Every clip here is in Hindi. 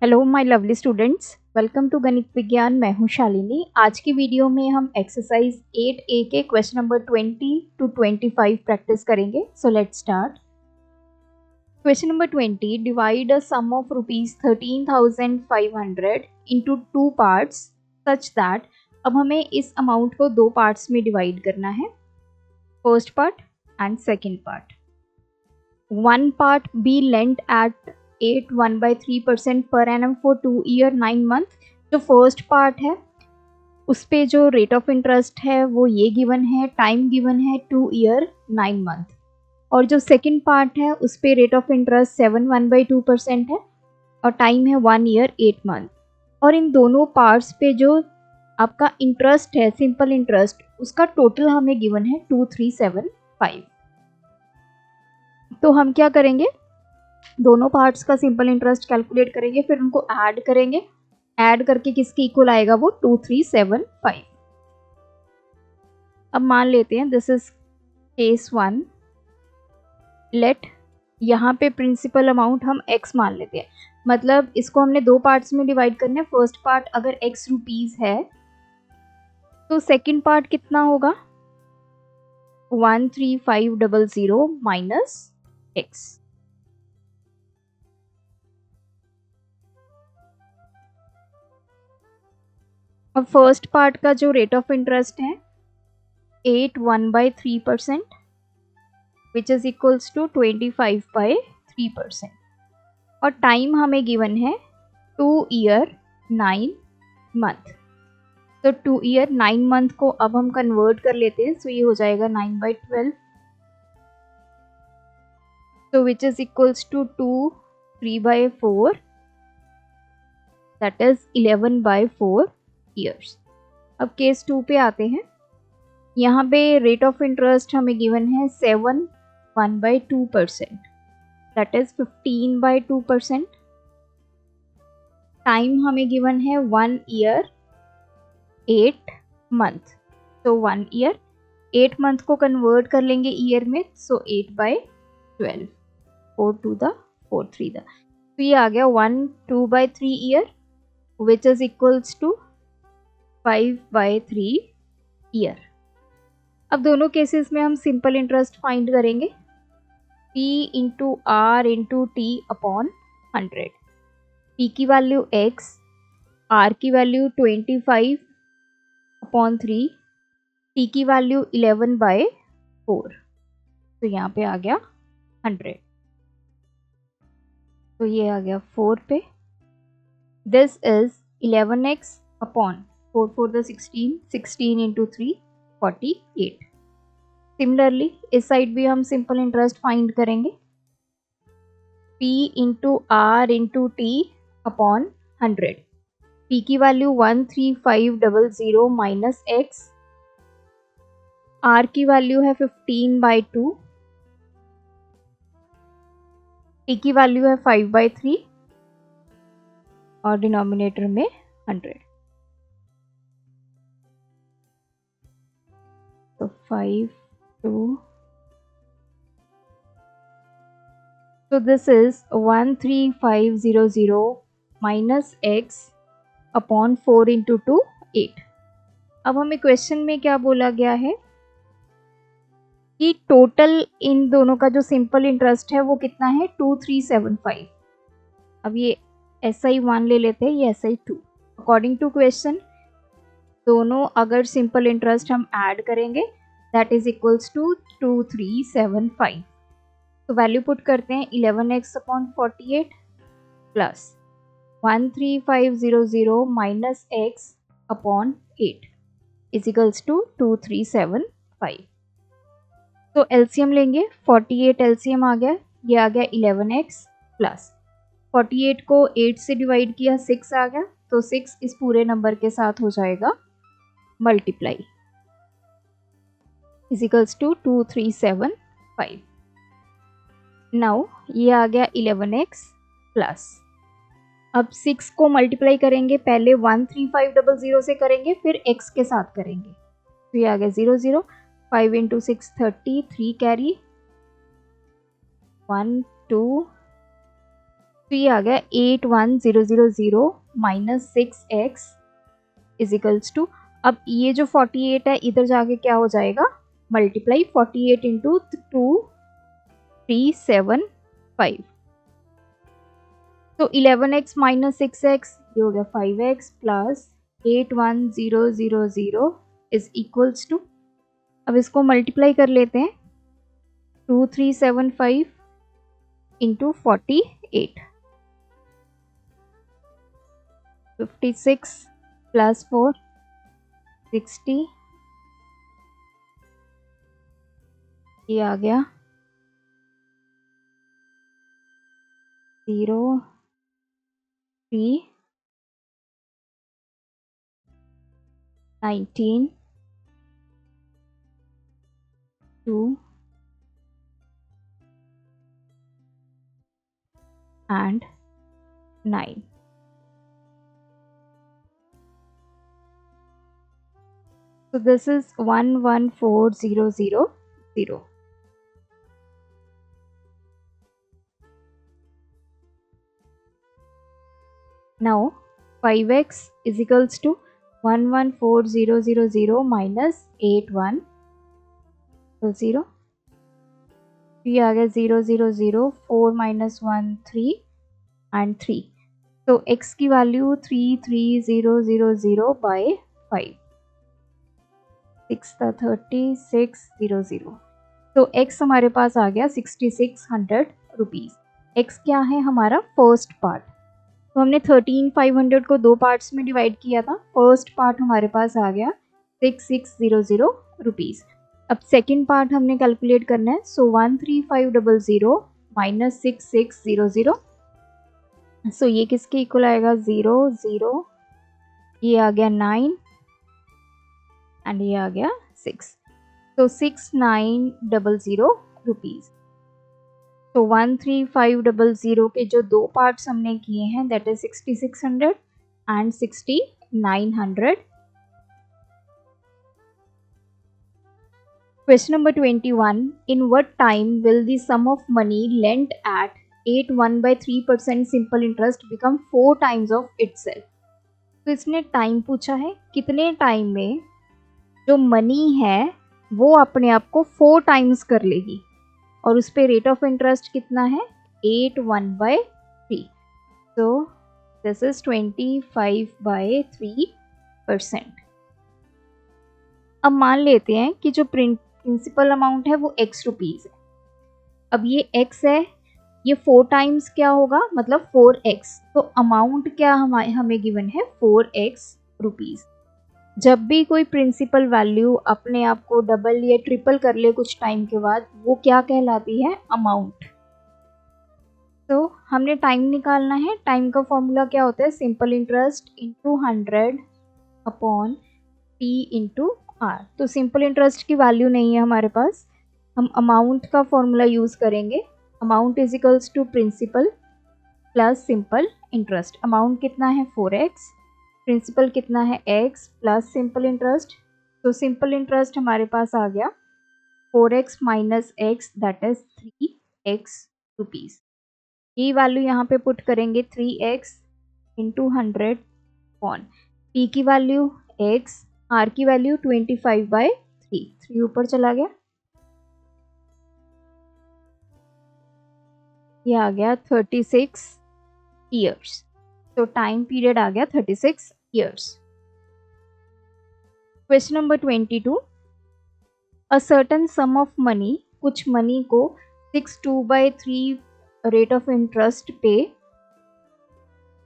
Hello my lovely students, welcome to Ganit Vigyan. मैं हूं शालिनी। आज की वीडियो में हम एक्सरसाइज 8A के क्वेश्चन नंबर 20 टू 25 प्रैक्टिस करेंगे। So let's start. Question number 20, divide a sum of rupees 13,500 into two parts such that. अब हमें इस अमाउंट को दो पार्ट्स में डिवाइड करना है, first part and second part. One part be lent at 8 1/3% per annum for 2 year 9 month. जो फर्स्ट पार्ट है उस पे जो रेट ऑफ इंटरेस्ट है वो ये गिवन है, टाइम गिवन है 2 ईयर 9 मंथ। और जो सेकंड पार्ट है उस पे रेट ऑफ इंटरेस्ट 7 1/2% है और टाइम है 1 ईयर 8 मंथ। और इन दोनों पार्ट्स पे जो आपका इंटरेस्ट है, सिंपल इंटरेस्ट, उसका टोटल हमें गिवन है 2375। तो हम क्या करेंगे, दोनों पार्ट्स का सिंपल इंटरेस्ट कैलकुलेट करेंगे, फिर उनको ऐड करेंगे। ऐड करके किसके इक्वल आएगा, वो 2375। अब मान लेते हैं दिस इज केस 1। लेट यहाँ पे प्रिंसिपल अमाउंट हम x मान लेते हैं, मतलब इसको हमने दो पार्ट्स में डिवाइड करना है। फर्स्ट पार्ट अगर x रुपीज है तो सेकंड पार्ट कितना होगा, 13500 माइनस x। और फर्स्ट पार्ट का जो रेट ऑफ इंटरेस्ट है 8 1/3%, विच इज इक्वल्स टू 25/3%। और टाइम हमें गिवन है 2 ईयर 9 मंथ। तो 2 ईयर 9 मंथ को अब हम कन्वर्ट कर लेते हैं, सो ये हो जाएगा 9/12, so which is equals to 2 3/4, that is 11/4 years। अब केस 2 पे आते हैं। यहाँ पे रेट ऑफ इंटरेस्ट हमें गिवन है 7 1/2%, that is 15/2%। टाइम हमें गिवन है 1 ईयर 8 मंथ। तो 1 ईयर 8 मंथ को कन्वर्ट कर लेंगे ईयर में, सो 8/12, 4 2 द 4 3 द, तो ये आ गया 1 2/3 year, which is equals to 5/3 year. अब दोनों केसेस में हम सिंपल इंटरेस्ट फाइंड करेंगे, P into R into T upon 100। P की वैल्यू x, R की वैल्यू 25/3, T की वैल्यू 11/4। तो यहाँ पे आ गया 100, तो ये आ गया 4 पे। दिस इज 11x अपॉन 4 4 द 16, 16 इंटू 3 48। सिमिलरली इस साइड भी हम सिंपल इंटरेस्ट फाइंड करेंगे, P into R into T upon 100। P की वैल्यू 13500 माइनस x, R की वैल्यू है 15/2, T की वैल्यू है 5/3 और डिनोमिनेटर में 100। तो 5 2, so this is 13500 minus x upon 4 into 2 8। अब हमें क्वेश्चन में क्या बोला गया है कि टोटल इन दोनों का जो सिंपल इंटरेस्ट है वो कितना है, 2375। अब ये SI1 ले लेते हैं, ये SI2। अकॉर्डिंग टू क्वेश्चन दोनों अगर सिंपल इंटरेस्ट हम ऐड करेंगे दैट इज इक्वल्स टू 2375। तो वैल्यू पुट करते हैं, 11x upon 48 plus 13500 minus x upon 8 is equals to 2375। तो एलसीएम लेंगे, 48 एलसीएम आ गया, ये आ गया 11x प्लस 48 को 8 से डिवाइड किया 6 आ गया, तो 6 इस पूरे नंबर के साथ हो जाएगा multiply, is equals to 2375। Now ये आ गया 11x प्लस, अब 6 को मल्टीप्लाई करेंगे, पहले 13500 से करेंगे फिर x के साथ करेंगे, तो ये आ गया 0 0, 5 इंटू 6 30, 3 कैरी, 1 2 तो ये आ गया 81000 minus 6x is equals to, अब ये जो 48 है इधर जाके क्या हो जाएगा, मल्टीप्लाई 48 इंटू 2375, तो 11x माइनस 6x ये हो गया 5x plus 81000 is equals to, अब इसको मल्टीप्लाई कर लेते हैं, 2375 इंटू 48, 56 प्लस 4 60, ये आ गया 0 3 19 2 and 9. So this is 114000. Now 5x is equals to 114000 minus 810. ये आ गया 0 0 0, 4 minus 1 3 and 3. So x की वैल्यू 33000 by 5, 6 3600. तो x हमारे पास आ गया 6600 रुपीज़. x क्या है हमारा फर्स्ट पार्ट, तो हमने 13500 को दो पार्ट्स में डिवाइड किया था. फर्स्ट पार्ट हमारे पास आ गया 6600 रुपीज़. अब सेकेंड पार्ट हमने कैलकुलेट करना है. सो 13500 माइनस 6600, सो ये किसके इक्वल आएगा, 0 0, ये आ गया 9 एंड ये आ गया 6, तो 6900 रुपीज़. तो 13500 के जो दो पार्ट्स हमने किए हैं that is 6600 and 6900. Question number 21. In what time will the sum of money lent at 81/3% simple interest become 4 times of itself? तो इसने टाइम पूछा है, कितने टाइम में जो मनी है वो अपने आप को 4 टाइम्स कर लेगी, और उस पर रेट ऑफ इंटरेस्ट कितना है, 81/3. तो दिस इज 25/3%. अब मान लेते हैं कि जो प्रिंसिपल अमाउंट है वो x रुपीज़ है. अब ये x है, ये 4 टाइम्स क्या होगा, मतलब 4x. तो अमाउंट क्या हमें गिवन है, 4x रुपीज़. जब भी कोई प्रिंसिपल वैल्यू अपने आप को डबल या ट्रिपल कर ले कुछ टाइम के बाद, वो क्या कहलाती है, अमाउंट. तो हमने टाइम निकालना है. टाइम का फॉर्मूला क्या होता है, simple interest into 100 upon T into R. तो सिंपल इंटरेस्ट की वैल्यू नहीं है हमारे पास, हम अमाउंट का फॉर्मूला यूज़ करेंगे. Amount is equals to principal plus simple interest. Amount कितना है 4x, प्रिंसिपल कितना है x प्लस सिंपल इंटरेस्ट. तो सिंपल इंटरेस्ट हमारे पास आ गया 4x minus x that is 3x rupees. ये वैल्यू यहाँ पे पुट करेंगे 3x इंटू 100 अपॉन p की वैल्यू x, r की वैल्यू 25/3. 3 ऊपर चला गया, ये आ गया 36 ईयर्स. तो टाइम पीरियड आ गया 36 years. Question number 22. A certain some of money, कुछ मनी को 62/3 रेट ऑफ इंटरेस्ट पे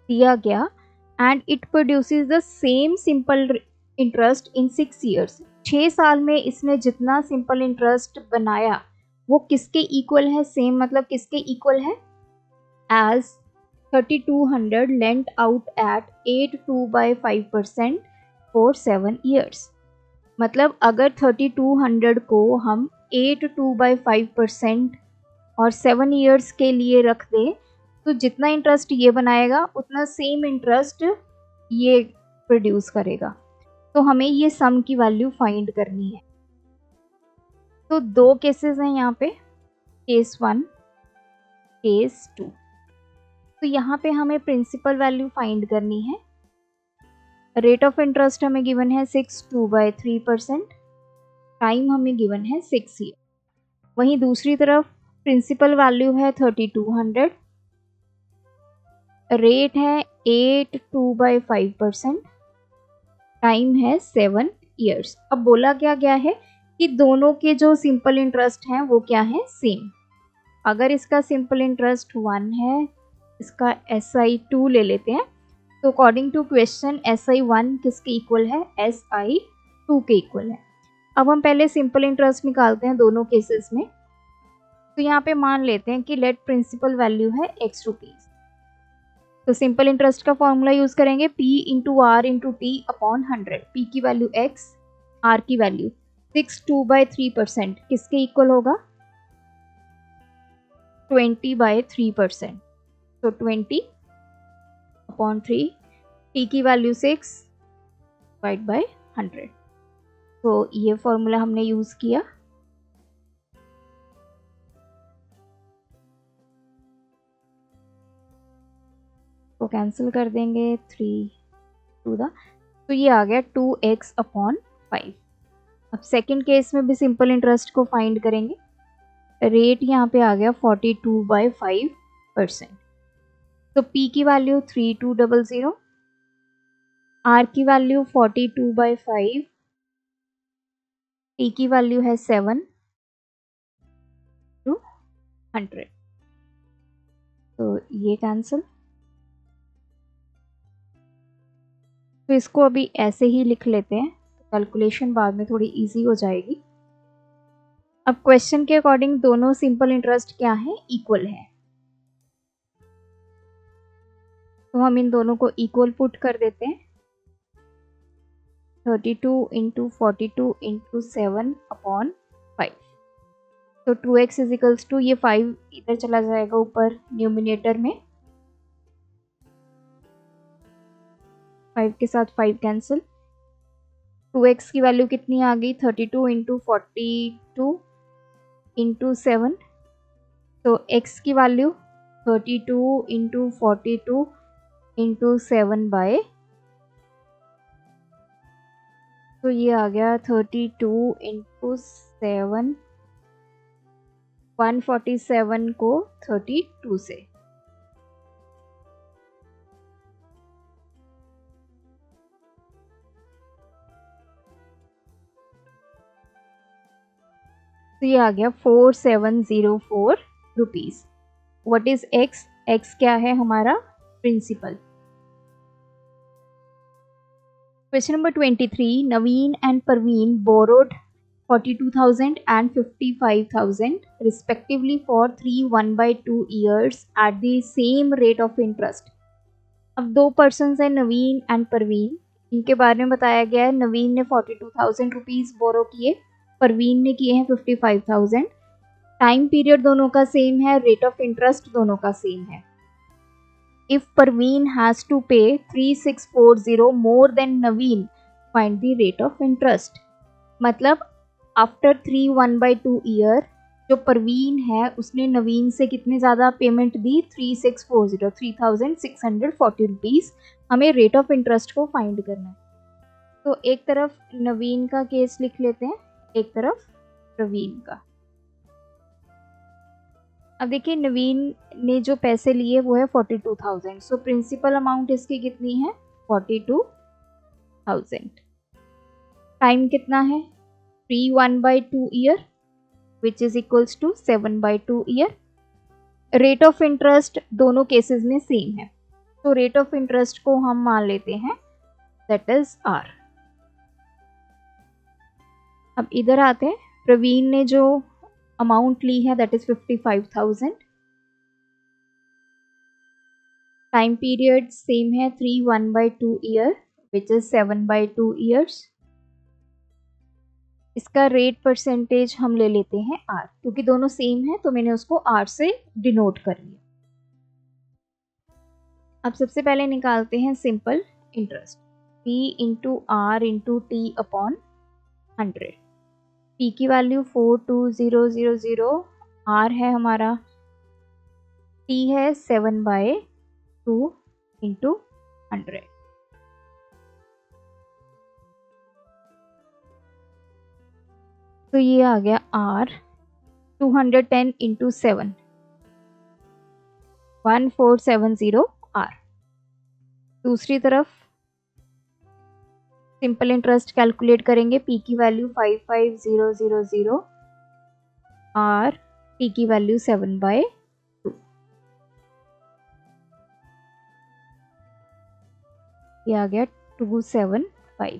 दिया गया and it produces the same simple interest in 6 years. 6 साल में इसने जितना सिंपल इंटरेस्ट बनाया वो किसके इक्वल है, सेम मतलब किसके इक्वल है, as 3200 lent out at 82/5% for 7 years. मतलब अगर 3200 को हम 82/5% और 7 ईयर्स के लिए रख दें, तो जितना इंटरेस्ट ये बनाएगा उतना सेम इंटरेस्ट ये प्रोड्यूस करेगा. तो हमें ये सम की वैल्यू फाइंड करनी है. तो दो केसेस हैं यहाँ पे, केस 1 केस 2. तो यहाँ पे हमें प्रिंसिपल वैल्यू फाइंड करनी है। रेट ऑफ इंटरेस्ट हमें गिवन है 6/3%, टाइम हमें गिवन है 6 ईयर। वहीं दूसरी तरफ प्रिंसिपल वैल्यू है 3200, रेट है 8/5%, टाइम है 7 ईयर्स। अब बोला क्या गया है कि दोनों के जो सिंपल इंटरेस्ट हैं वो क्या है, सेम। अगर इसका सिंपल इंटरेस्ट 1 है, इसका SI2 ले लेते हैं, तो अकॉर्डिंग टू क्वेश्चन SI1 किसके इक्वल है, SI2 के इक्वल है। अब हम पहले सिंपल इंटरेस्ट निकालते हैं दोनों केसेस में। तो यहाँ पे मान लेते हैं कि लेट प्रिंसिपल वैल्यू है x रुपीज। तो सिंपल इंटरेस्ट का फॉर्मूला यूज करेंगे P into R into T upon 100। P की वैल्यू x, R की वैल्यू 6/3% किसके इक्वल होगा, 20/3%। तो 20/3, T की वैल्यू 6 डिवाइड बाय 100। तो ये फॉर्मूला हमने यूज किया। तो कैंसिल कर देंगे 3 टू द, तो ये आ गया 2x/5। अब सेकंड केस में भी सिंपल इंटरेस्ट को फाइंड करेंगे। रेट यहाँ पे आ गया 42/5%। तो P की वैल्यू 3200, R की वैल्यू 42/5, T की वैल्यू है 7 टू 100। तो ये कैंसिल। तो इसको अभी ऐसे ही लिख लेते हैं, कैलकुलेशन बाद में थोड़ी इजी हो जाएगी। अब क्वेश्चन के अकॉर्डिंग दोनों सिंपल इंटरेस्ट क्या है, इक्वल है। तो हम इन दोनों को इक्वल पुट कर देते हैं। 32 इंटू 42 इंटू 7/5। तो 2x इज इक्वल्स टू, ये 5 इधर चला जाएगा ऊपर न्यूमिनेटर में, 5 के साथ 5 कैंसिल। 2x की वैल्यू कितनी आ गई, 32 इंटू 42 इंटू 7। तो x की वैल्यू 32 इंटू 42 इंटू 7/, तो ये आ गया 32 इंटू 7, 147 को 32 से। तो ये आ गया 4704 rupees. What is x, x क्या है हमारा, principal. Question number 23, Naveen and Parveen borrowed 42,000 and 55,000 respectively for 3 1/2 years at the same rate of interest। अब दो पर्सन है नवीन एंड परवीन, इनके बारे में बताया गया है। नवीन ने 42,000 रुपीज बोरो किए, परवीन ने किए हैं 55,000। टाइम पीरियड दोनों का सेम है, रेट ऑफ इंटरेस्ट दोनों का सेम है। इफ परवीन हैज टू पे 3640 more than Naveen, find the rate of interest. मतलब आफ्टर 3 1/2 ईयर जो परवीन है उसने नवीन से कितने ज़्यादा पेमेंट दी, 3640, 3640 रुपीज़। हमें रेट ऑफ इंटरेस्ट को फाइंड करना है। तो एक तरफ नवीन का केस लिख लेते हैं, एक तरफ प्रवीण का। अब देखिए नवीन ने जो पैसे लिए वो है 42,000। सो प्रिंसिपल अमाउंट इसकी कितनी है, 42,000। टाइम कितना है, 3 1/2 year which is equals to 7/2 year. Rate of interest दोनों केसेस में सेम है, तो रेट ऑफ इंटरेस्ट को हम मान लेते हैं दैट इज आर। अब इधर आते हैं, प्रवीण ने जो अमाउंट ली है that is 55,000। Time period same है, 3 1/2 ईयर विच इज 7/2 ईयर्स। इसका रेट परसेंटेज हम ले लेते हैं आर, क्योंकि दोनों सेम है तो मैंने उसको आर से डिनोट कर लिया। अब सबसे पहले निकालते हैं simple interest, P into R into T upon 100। P की वैल्यू 42000, R है हमारा, T है 7/2 2 इंटू 100। तो ये आ गया R 210 इंटू 7, 1470 R। दूसरी तरफ सिंपल इंटरेस्ट कैलकुलेट करेंगे, P की वैल्यू 55000 R, T की वैल्यू 7/2। ये आ गया 275।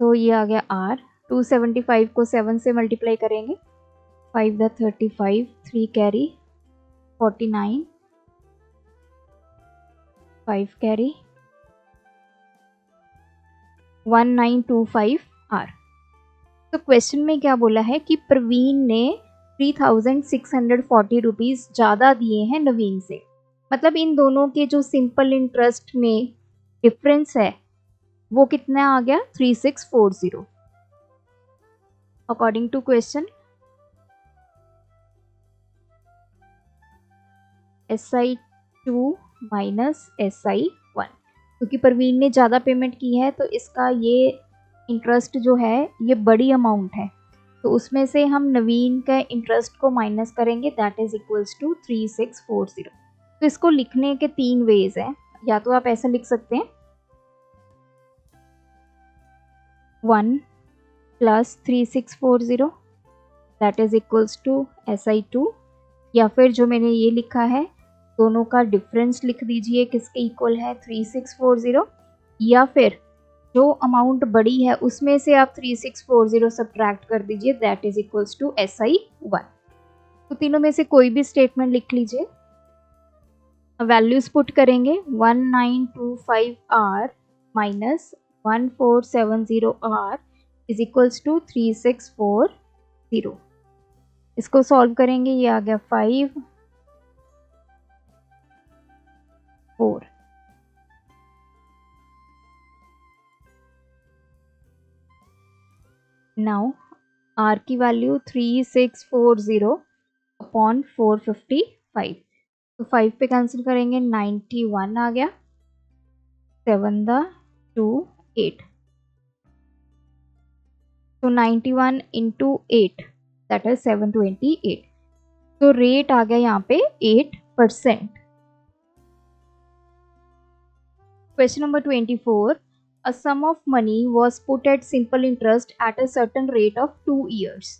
तो ये आ गया R। 275 को 7 से मल्टीप्लाई करेंगे, 5 × 35, 3 कैरी 49, 5 कैरी 1925 R। तो क्वेश्चन में क्या बोला है कि प्रवीण ने 3640 रुपीज़ ज़्यादा दिए हैं नवीन से। मतलब इन दोनों के जो सिंपल इंटरेस्ट में डिफरेंस है वो कितना आ गया, 3640। According to question, SI2 minus SI1, क्योंकि प्रवीण ने ज़्यादा पेमेंट की है तो इसका ये इंटरेस्ट जो है ये बड़ी अमाउंट है, तो उसमें से हम नवीन का इंटरेस्ट को माइनस करेंगे, दैट इज इक्वल्स टू 3640। तो इसको लिखने के 3 वेज हैं। या तो आप ऐसा लिख सकते हैं 1 + 3640 that is equals to SI2, या फिर जो मैंने ये लिखा है दोनों का डिफरेंस लिख दीजिए किसके इक्वल है, 3640, या फिर जो अमाउंट बड़ी है उसमें से आप 3640 सब्ट्रैक्ट कर दीजिए, that is equals to SI1। तो तीनों में से कोई भी स्टेटमेंट लिख लीजिए। वैल्यूज पुट करेंगे, 1925 R minus 1470 R is equals to 3640। इसको सॉल्व करेंगे, ये आ गया 5 4। नाउ R की वैल्यू 3640 अपॉन 455, तो 5 पे कैंसिल करेंगे, 91 आ गया, 7 × 2 8, तो 91 इंटू 8 दैट इज 728। तो रेट आ गया यहाँ पे 8%। Question number 24. A sum of money was put at simple interest at a certain rate of 2 years.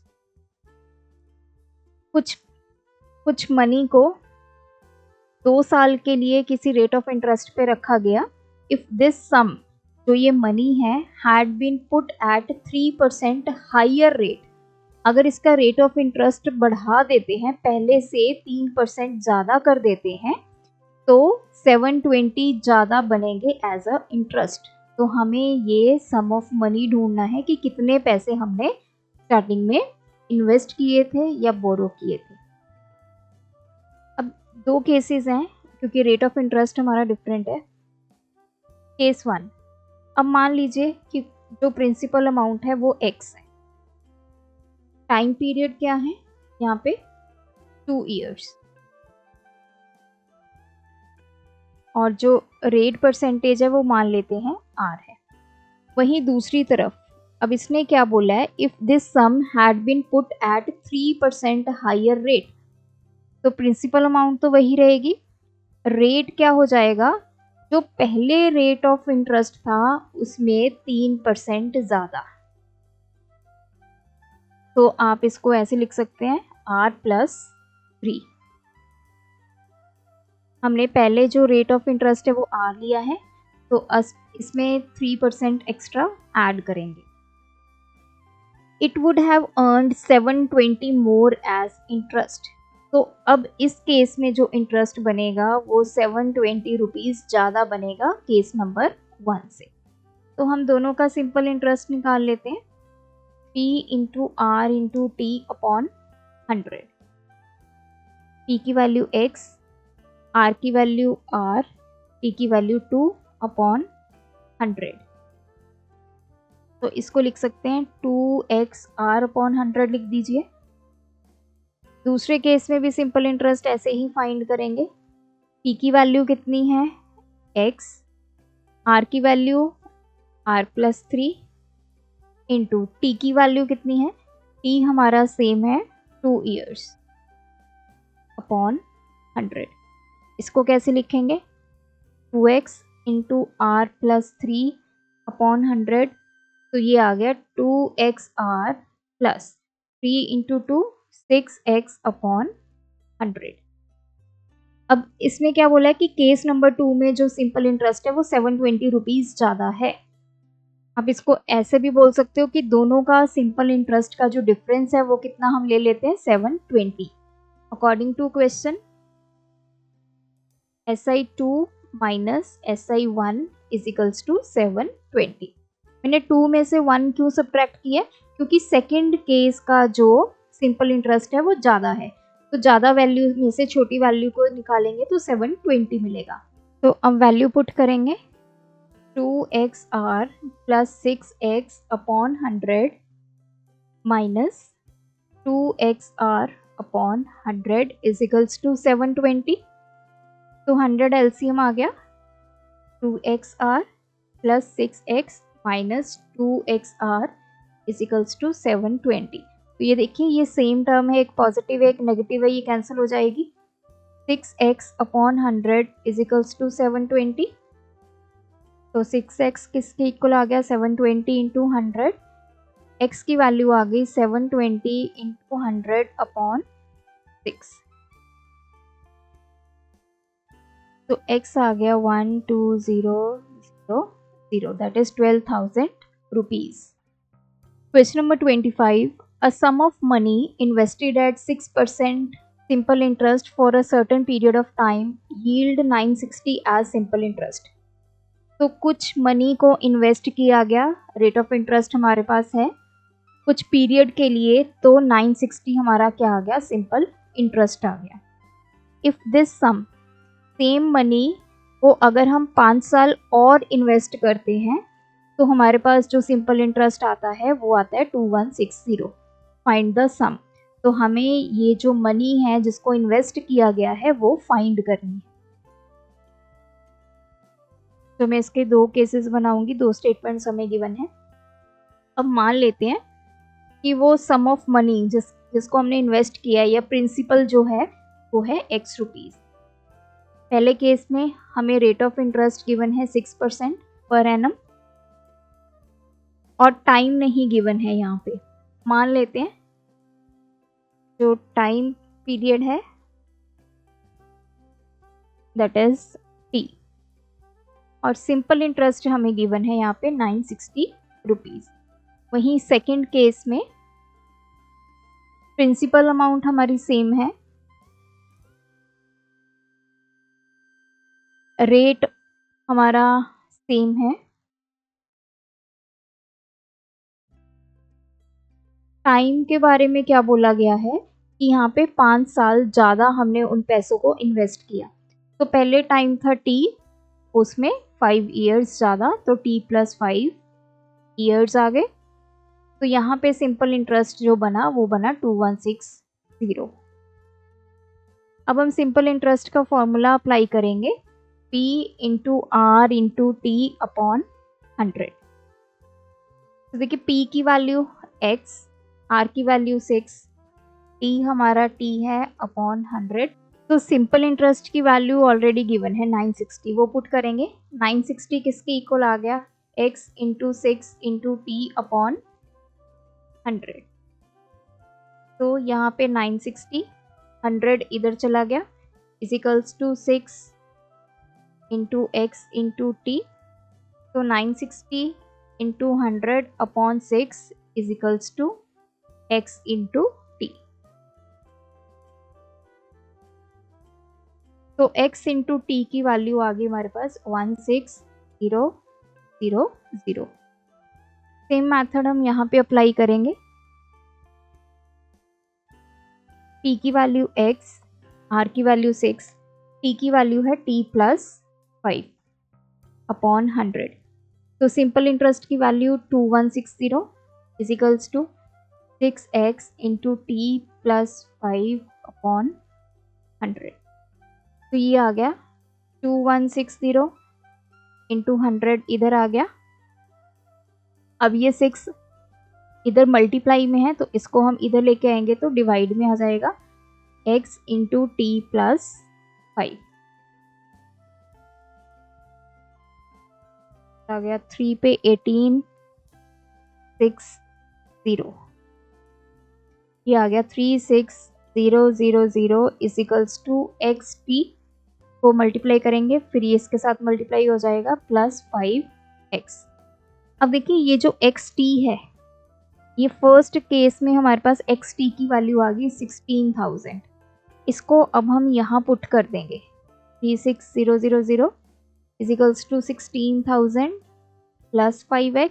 कुछ मनी को 2 साल के लिए किसी रेट ऑफ इंटरेस्ट पे रखा गया। इफ दिस सम, जो ये मनी है, had been put at 3% higher rate, अगर इसका रेट ऑफ इंटरेस्ट बढ़ा देते हैं, पहले से 3% ज़्यादा कर देते हैं, तो 720 ज़्यादा बनेंगे एज अ इंटरेस्ट। तो हमें ये सम ऑफ मनी ढूंढना है कि कितने पैसे हमने स्टार्टिंग में इन्वेस्ट किए थे या बोरो किए थे। अब 2 केसेस हैं क्योंकि रेट ऑफ इंटरेस्ट हमारा डिफरेंट है। केस 1, अब मान लीजिए कि जो प्रिंसिपल अमाउंट है वो x है, टाइम पीरियड क्या है यहाँ पे 2 इयर्स, और जो रेट परसेंटेज है वो मान लेते हैं R है। वहीं दूसरी तरफ अब इसने क्या बोला है, if this sum had been put at 3% higher rate, तो प्रिंसिपल अमाउंट तो वही रहेगी, रेट क्या हो जाएगा, जो पहले रेट ऑफ इंटरेस्ट था उसमें 3% ज़्यादा। तो आप इसको ऐसे लिख सकते हैं R + 3। हमने पहले जो रेट ऑफ इंटरेस्ट है वो R लिया है, तो इसमें 3% एक्स्ट्रा ऐड करेंगे। It would have earned 720 more as interest. तो अब इस केस में जो इंटरेस्ट बनेगा वो 720 रुपीज़ ज़्यादा बनेगा केस नंबर 1 से। तो हम दोनों का सिंपल इंटरेस्ट निकाल लेते हैं, P × R × T upon 100। P की वैल्यू x, R की वैल्यू R, T की वैल्यू 2 अपॉन 100। तो इसको लिख सकते हैं 2x R अपॉन 100 लिख दीजिए। दूसरे केस में भी सिंपल इंटरेस्ट ऐसे ही फाइंड करेंगे, टी की वैल्यू कितनी है x, r की वैल्यू r+3 इंटू टी की वैल्यू कितनी है, टी हमारा सेम है 2 ईयर्स अपॉन 100। इसको कैसे लिखेंगे, 2x इंटू r+3 अपॉन 100, तो ये आ गया 2xr plus 3 into 2 6x upon 100। अब इसमें क्या बोला है कि केस नंबर 2 में जो सिंपल इंटरेस्ट है वो 720 रुपीज़ ज़्यादा है। आप इसको ऐसे भी बोल सकते हो कि दोनों का सिंपल इंटरेस्ट का जो डिफरेंस है वो कितना हम ले लेते हैं 720। According to question SI2 minus SI1 is equals to 720। मैंने 2 में से 1 क्यों सब्ट्रैक्ट किया, क्योंकि सेकंड केस का जो सिंपल इंटरेस्ट है वो ज़्यादा है, तो ज़्यादा वैल्यू में से छोटी वैल्यू को निकालेंगे तो 720 मिलेगा। तो अब वैल्यू पुट करेंगे, 2xr plus 6x upon 100 minus 2xr upon 100 is equals to 720। तो 100 एलसीएम आ गया, 2xr plus 6x minus 2xr is equals to 720। तो ये देखिए ये सेम टर्म है, एक पॉजिटिव है एक नेगेटिव है, ये कैंसिल हो जाएगी। 6x upon 100 is equals to 720। तो 6x किसके इक्वल आ गया, 720 इंटू 100। x की वैल्यू आ गई 720 इंटू 100 अपॉन 6। तो x आ गया 12000, that is 12,000 rupees. Question number 25, a sum of money invested at 6% simple interest for a certain period of time yield 960 as simple interest। तो कुछ मनी को इन्वेस्ट किया गया, रेट ऑफ इंटरेस्ट हमारे पास है कुछ पीरियड के लिए, तो 960 हमारा क्या आ गया, सिंपल इंटरेस्ट आ गया। If this sum, same money को अगर हम 5 साल और इन्वेस्ट करते हैं तो हमारे पास जो सिंपल इंटरेस्ट आता है वो आता है 2160। फाइंड द सम, तो हमें ये जो मनी है जिसको इन्वेस्ट किया गया है वो फाइंड करनी है। तो मैं इसके 2 केसेस बनाऊंगी, 2 स्टेटमेंट्स हमें गिवन है। अब मान लेते हैं कि वो सम ऑफ मनी जिसको हमने इन्वेस्ट किया है या प्रिंसिपल जो है वो है x रुपीज़। पहले केस में हमें रेट ऑफ इंटरेस्ट गिवन है 6% पर एनम और टाइम नहीं गिवन है। यहाँ पे मान लेते हैं जो टाइम पीरियड है दैट इज t, और सिंपल इंटरेस्ट हमें गिवन है यहाँ पे 960 रुपीज़। वहीं सेकंड केस में प्रिंसिपल अमाउंट हमारी सेम है, रेट हमारा सेम है, टाइम के बारे में क्या बोला गया है कि यहाँ पे 5 साल ज़्यादा हमने उन पैसों को इन्वेस्ट किया। तो पहले टाइम था t, उसमें 5 ईयर्स ज़्यादा, तो t प्लस 5 ईयर्स आ गए। तो यहाँ पे सिंपल इंटरेस्ट जो बना वो बना 2160। अब हम सिंपल इंटरेस्ट का फॉर्मूला अप्लाई करेंगे, p into R into T upon 100। तो देखिए p की वैल्यू x, r की वैल्यू 6, t हमारा t है अपॉन 100। तो सिंपल इंटरेस्ट की वैल्यू ऑलरेडी गिवन है 960, वो पुट करेंगे। 960 किसके इक्वल आ गया, x into 6 into T upon 100। तो यहाँ पे 960, 100 इधर चला गया, is equals to 6 into X into T. तो 960 into 100 upon 6 is equals to x into T. तो x इंटू टी की वैल्यू आ गई हमारे पास 16000। सेम मेथड हम यहाँ पे अप्लाई करेंगे, p की वैल्यू x, r की वैल्यू 6, t की वैल्यू है t प्लस 5 अपॉन 100। तो सिंपल इंटरेस्ट की value 2160 is equals to 6x into T plus 5 upon 100। तो ये आ गया 2160 इंटू 100 इधर आ गया। अब ये 6 इधर मल्टीप्लाई में है तो इसको हम इधर लेके आएंगे तो डिवाइड में आ जाएगा, x इंटू टी प्लस 5 आ गया। 3 पे 18 60 ये आ गया 36000 इजिकल्स टू एक्स टी को मल्टीप्लाई करेंगे, फिर ये इसके साथ मल्टीप्लाई हो जाएगा प्लस 5x। अब देखिए ये जो xt है, ये फर्स्ट केस में हमारे पास xt की वैल्यू आ गई 16,000। इसको अब हम यहाँ पुट कर देंगे, 36000 इजिकल्स टू 16,000 प्लस 5x।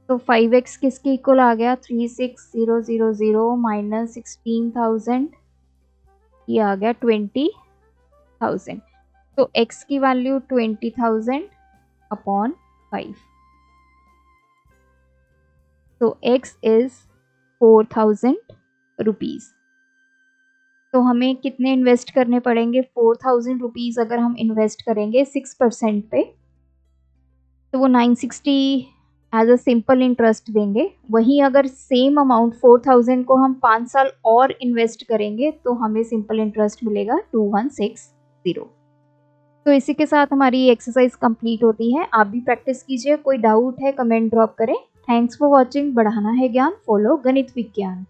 तो 5x किसके इक्वल आ गया, 36000 माइनस 16,000, ये आ गया 20,000। तो x की वैल्यू 20,000 अपॉन 5। तो x इज 4,000 रुपीज़। तो हमें कितने इन्वेस्ट करने पड़ेंगे, 4,000 रुपीज़ अगर हम इन्वेस्ट करेंगे 6% पे तो वो 960 एज अ सिंपल इंटरेस्ट देंगे। वहीं अगर सेम अमाउंट 4,000 को हम 5 साल और इन्वेस्ट करेंगे तो हमें सिंपल इंटरेस्ट मिलेगा 2160। तो इसी के साथ हमारी एक्सरसाइज कंप्लीट होती है। आप भी प्रैक्टिस कीजिए, कोई डाउट है कमेंट ड्रॉप करें। Thanks for watching. बढ़ाना है ज्ञान, फॉलो गणित विज्ञान।